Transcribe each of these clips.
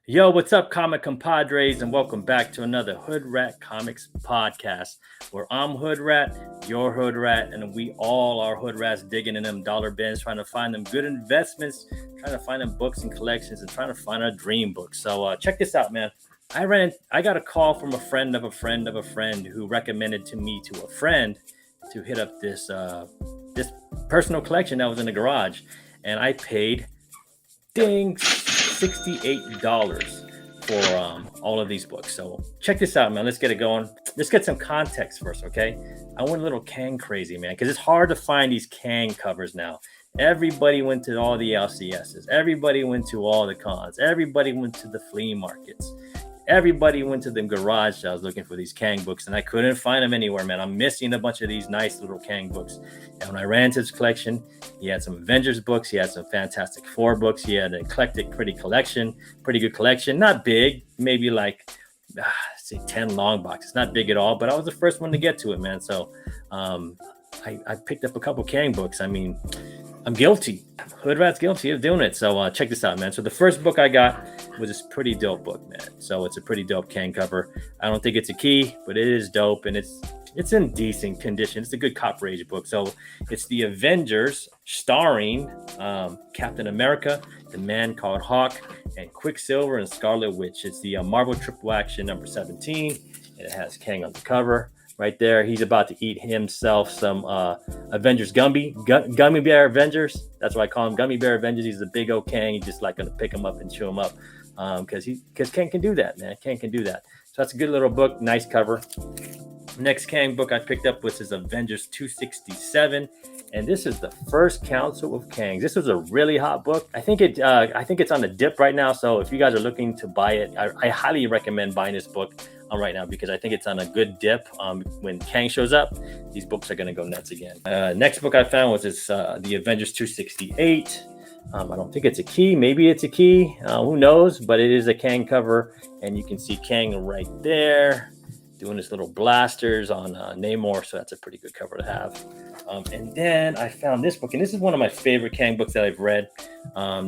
Yo, what's up, comic compadres, and welcome back to another Hoodrat Comics podcast, where I'm Hoodrat, you're Hoodrat, and we all are Hoodrats digging in them dollar bins, trying to find them good investments, trying to find them books and collections, and trying to find our dream book. So check this out, man. I got a call from a friend of a friend of a friend who recommended to me to a friend to hit up this personal collection that was in the garage, and I paid $68 for all of these books. So check this out, man. Let's get it going. Let's get some context first, okay? I went a little Kang crazy, man, because it's hard to find these Kang covers now. Everybody went to all the LCSs. Everybody went to all the cons. Everybody went to the flea markets. Everybody went to the garage sales looking for these Kang books, and I couldn't find them anywhere, man. I'm missing a bunch of these nice little Kang books. And when I ran to his collection, he had some Avengers books. He had some Fantastic Four books. He had an eclectic, pretty good collection. Not big, maybe like, say 10 long boxes. Not big at all, but I was the first one to get to it, man. So I picked up a couple Kang books. I mean, I'm guilty. Hoodrat's guilty of doing it. So check this out, man. So the first book I got was this pretty dope book, man. So it's a pretty dope Kang cover. I don't think it's a key, but it is dope, and it's in decent condition. It's a good cop rage book. So it's the Avengers starring Captain America, the Man Called Hawk, and Quicksilver and Scarlet Witch. It's the Marvel Triple Action number 17, and it has Kang on the cover. Right there, he's about to eat himself some Avengers gummy bear Avengers. That's why I call him Gummy Bear Avengers. He's a big old Kang. He's just like gonna pick him up and chew him up, because Kang can do that, man. Kang can do that. So that's a good little book, nice cover. Next Kang book I picked up was his Avengers 267, and this is the first Council of Kangs. This was a really hot book. I think it's on the dip right now. So if you guys are looking to buy it, I highly recommend buying this book right now, because I think it's on a good dip. When Kang shows up, these books are going to go nuts again. Next book I found was this the Avengers 268. I don't think it's a key. Maybe it's a key. Who knows? But it is a Kang cover, and you can see Kang right there doing his little blasters on Namor. So that's a pretty good cover to have. And then I found this book, and this is one of my favorite Kang books that I've read.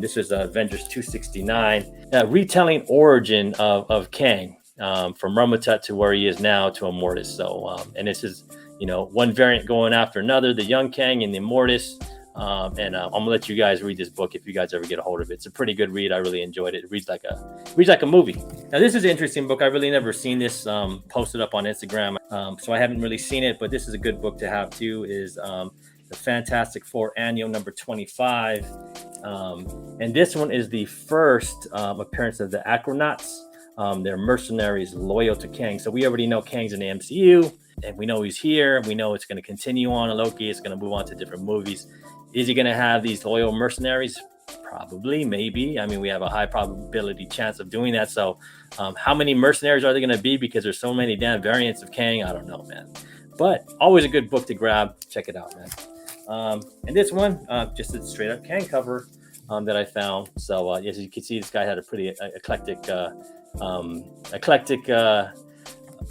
This is Avengers 269, retelling origin of Kang. From Ramatut to where he is now to Immortus. So, and this is, one variant going after another, the young Kang and the Immortus. And I'm gonna let you guys read this book if you guys ever get a hold of it. It's a pretty good read. I really enjoyed it. It reads like a movie. Now, this is an interesting book. I really never seen this posted up on Instagram, so I haven't really seen it. But this is a good book to have too. Is the Fantastic Four Annual number 25, and this one is the first appearance of the Acronauts. They're mercenaries loyal to Kang. So we already know Kang's in the MCU, and we know he's here. We know it's going to continue on in Loki. It's going to move on to different movies. Is he going to have these loyal mercenaries? Probably, maybe. I mean, we have a high probability chance of doing that. So how many mercenaries are there going to be? Because there's so many damn variants of Kang. I don't know, man. But always a good book to grab. Check it out, man. And this one, just a straight up Kang cover that I found. So as you can see, this guy had a pretty eclectic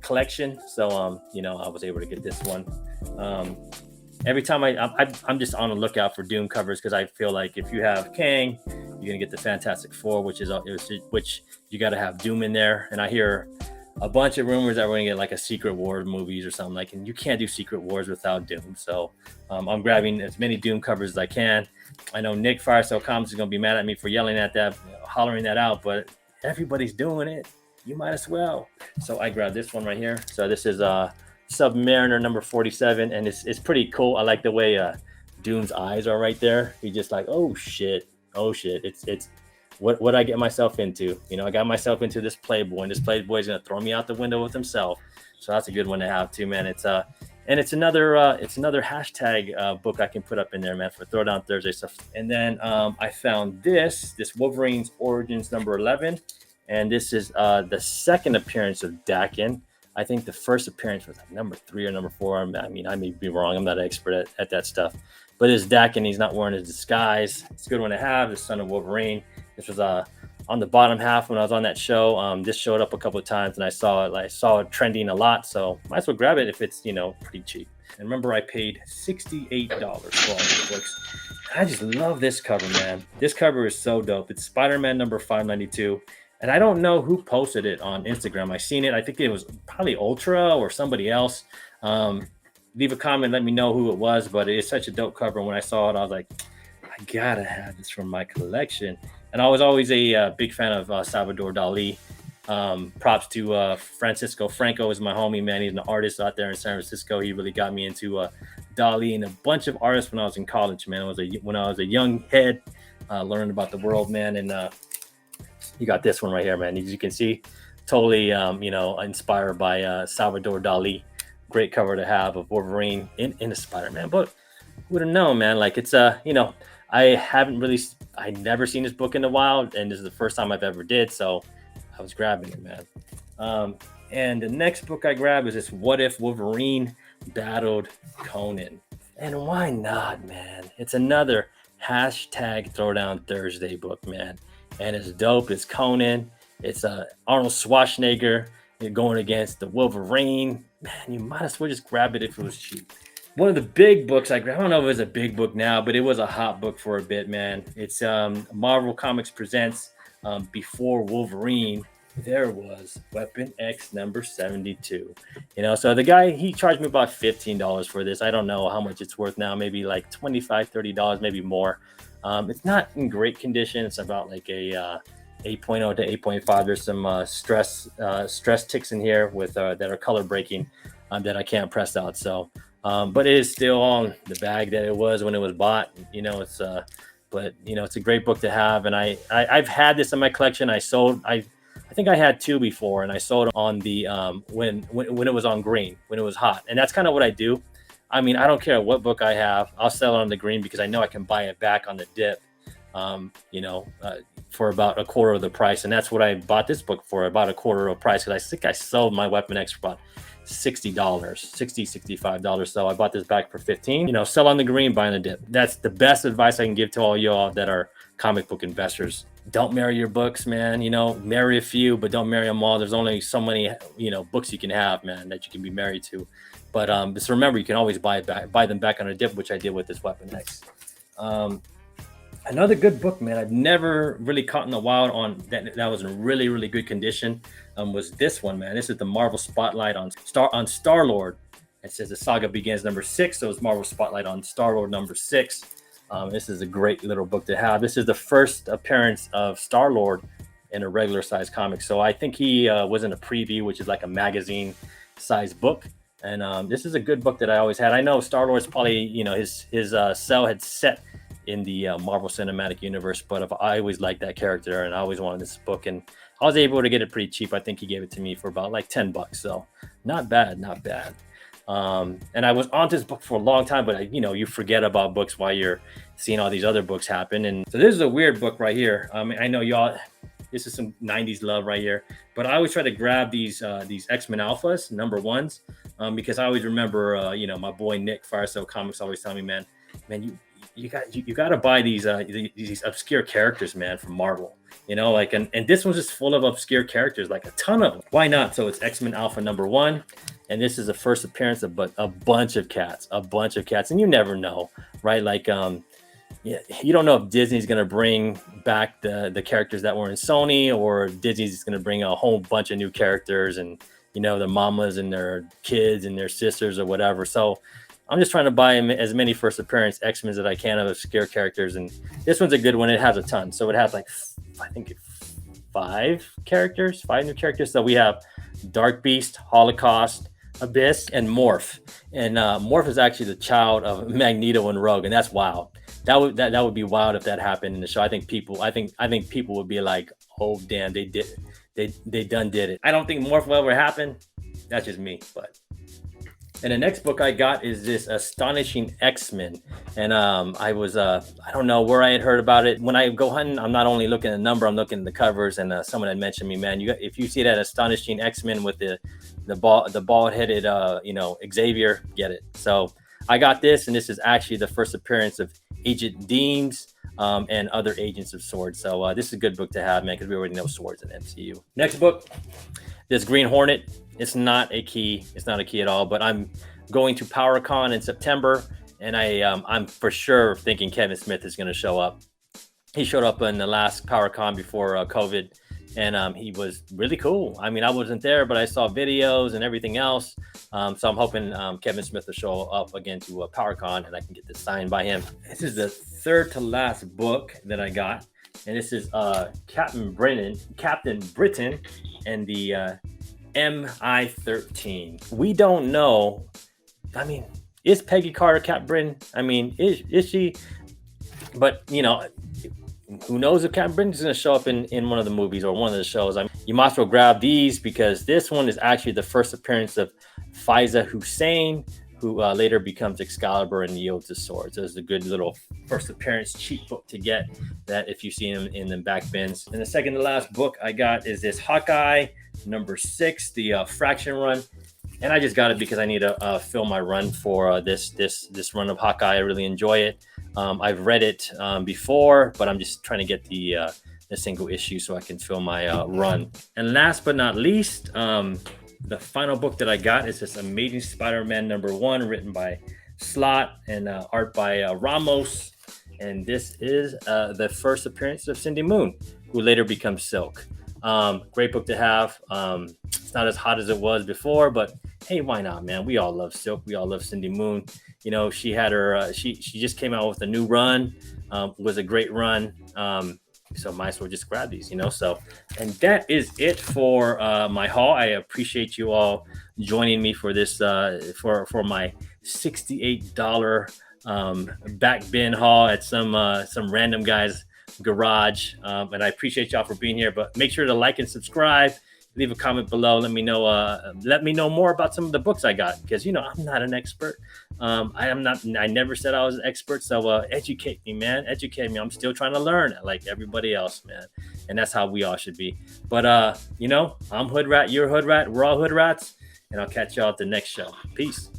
collection. So I was able to get this one. Every time I'm just on the lookout for Doom covers, because I feel like if you have Kang, you're gonna get the Fantastic Four, which you got to have Doom in there. And I hear a bunch of rumors that we're gonna get like a Secret Wars movies or something and you can't do Secret Wars without Doom. So I'm grabbing as many Doom covers as I can. I know Nick Firestone Comics is gonna be mad at me for yelling at that, hollering that out, but everybody's doing it. You might as well. So I grabbed this one right here. So this is Submariner number 47, and it's pretty cool. I like the way Doom's eyes are right there. He's just like, oh shit. It's what I get myself into. I got myself into this Playboy, and this Playboy is gonna throw me out the window with himself. So that's a good one to have too, man. It's another hashtag book I can put up in there, man, for Throwdown Thursday stuff. And then I found this Wolverines Origins number 11. And this is the second appearance of Daken. I think the first appearance was like number 3 or number 4. I mean, I may be wrong. I'm not an expert at that stuff. But it's Dak, and he's not wearing his disguise. It's a good one to have. The Son of Wolverine. This was on the bottom half when I was on that show. This showed up a couple of times, and I saw it trending a lot. So might as well grab it if it's pretty cheap. And remember, I paid $68 for all these books. I just love this cover, man. This cover is so dope. It's Spider-Man number 592. And I don't know who posted it on Instagram. I seen it. I think it was probably Ultra or somebody else. Leave a comment, let me know who it was. But it's such a dope cover. And when I saw it, I was like, I gotta have this from my collection. And I was always a big fan of Salvador Dali. Props to Francisco Franco is my homie, man. He's an artist out there in San Francisco. He really got me into Dali and a bunch of artists when I was in college, man. When I was a young head, learning about the world, man. And you got this one right here, man. As you can see, totally, inspired by Salvador Dali. Great cover to have of Wolverine in a Spider-Man book. Who would have known, man? Like it's I never seen this book in a while, and this is the first time I've ever did. So I was grabbing it, man. And the next book I grabbed is this What If Wolverine Battled Conan. And why not, man? It's another hashtag Throwdown Thursday book, man. And it's dope. It's Conan. It's Arnold Schwarzenegger going against the Wolverine. Man, you might as well just grab it if it was cheap. One of the big books I grabbed, I don't know if it's a big book now, but it was a hot book for a bit, man. It's Marvel Comics Presents Before Wolverine. There was Weapon X number 72. So the guy, he charged me about $15 for this. I don't know how much it's worth now, maybe like $25, $30, maybe more. It's not in great condition. It's about like a 8.0 to 8.5. There's some stress ticks in here with that are color breaking that I can't press out. So, but it is still on the bag that it was when it was bought. It's it's a great book to have. And I've had this in my collection. I think I had 2 before, and I sold it on the when it was on green, when it was hot. And that's kind of what I do. I mean, I don't care what book I have. I'll sell it on the green because I know I can buy it back on the dip, for about a quarter of the price. And that's what I bought this book for, about a quarter of the price. Because I think I sold my Weapon X for about $60, $65. So I bought this back for $15. Sell on the green, buy on the dip. That's the best advice I can give to all y'all that are comic book investors. Don't marry your books, man. Marry a few, but don't marry them all. There's only so many, books you can have, man, that you can be married to. But just remember, you can always buy them back on a dip, which I did with this Weapon X. Another good book, man, I've never really caught in the wild on that was in really, really good condition, was this one, man. This is the Marvel Spotlight on Star-Lord. It says the saga begins number 6, so it's Marvel Spotlight on Star-Lord number 6. This is a great little book to have. This is the first appearance of Star-Lord in a regular size comic. So I think he was in a preview, which is like a magazine size book. And this is a good book that I always had. I know Star-Lord's probably, his cell had set in the Marvel Cinematic Universe, but I always liked that character, and I always wanted this book, and I was able to get it pretty cheap. I think he gave it to me for about like $10, so not bad. And I was on this book for a long time, but you forget about books while you're seeing all these other books happen. And so this is a weird book right here. I know y'all, this is some 90s love right here, but I always try to grab these X-Men Alphas, number 1s, because I always remember, my boy Nick, Firesale Comics, always telling me, man, you got to buy these obscure characters, man, from Marvel. And this one's just full of obscure characters, like a ton of them. Why not? So it's X-Men Alpha number 1, and this is the first appearance of a bunch of cats, and you never know, right? Like you don't know if Disney's going to bring back the characters that were in Sony, or if Disney's going to bring a whole bunch of new characters, and their mamas and their kids and their sisters or whatever. So I'm just trying to buy as many first appearance X-Men that I can of obscure characters. And this one's a good one. It has a ton. So it has like, I think 5 new characters. So we have Dark Beast, Holocaust, Abyss, and Morph. And Morph is actually the child of Magneto and Rogue. And that's wild. That would be wild if that happened in the show. I think people would be like, oh damn, they did it. They done did it. I don't think Morph will ever happen. That's just me, but And the next book I got is this Astonishing X-Men. And I was, I don't know where I had heard about it. When I go hunting, I'm not only looking at the number, I'm looking at the covers. And someone had mentioned me, man, if you see that Astonishing X-Men with the bald headed, Xavier, get it. So I got this, and this is actually the first appearance of Agent Deems. And other agents of Swords. So this is a good book to have, man, because we already know Swords in MCU. Next book, this Green Hornet. It's not a key. It's not a key at all. But I'm going to PowerCon in September, and I'm for sure thinking Kevin Smith is going to show up. He showed up in the last PowerCon before COVID, and he was really cool. I mean, I wasn't there, but I saw videos and everything else. So I'm hoping Kevin Smith will show up again to PowerCon, and I can get this signed by him. This is the third to last book that I got, and this is Captain Britain, and the MI-13. We don't know. I mean, is Peggy Carter Cap Britain? I mean, is she? But who knows if Captain Britain's going to show up in one of the movies or one of the shows. I mean, you might as well grab these because this one is actually the first appearance of Faiza Hussein, who later becomes Excalibur and yields the sword. So it's a good little first appearance cheat book to get that if you see him in the back bins. And the second to last book I got is this Hawkeye number 6, the Fraction run. And I just got it because I need to fill my run for this run of Hawkeye. I really enjoy it. I've read it before, but I'm just trying to get the single issue so I can fill my run. And last but not least, the final book that I got is this Amazing Spider-Man number 1, written by Slott and art by Ramos. And this is the first appearance of Cindy Moon, who later becomes Silk. Great book to have. It's not as hot as it was before, but hey, why not, man? We all love Silk. We all love Cindy Moon. She had her, she just came out with a new run. It was a great run. So might as well just grab these, So, and that is it for my haul. I appreciate you all joining me for this, for my $68 back bin haul at some random guy's garage. And I appreciate y'all for being here. But make sure to like and subscribe. Leave a comment below. Let me know more about some of the books I got, because I'm not an expert. I never said I was an expert. So educate me, man. Educate me. I'm still trying to learn like everybody else, man. And that's how we all should be. But I'm Hoodrat, you're Hoodrat, we're all Hoodrats, and I'll catch y'all at the next show. Peace.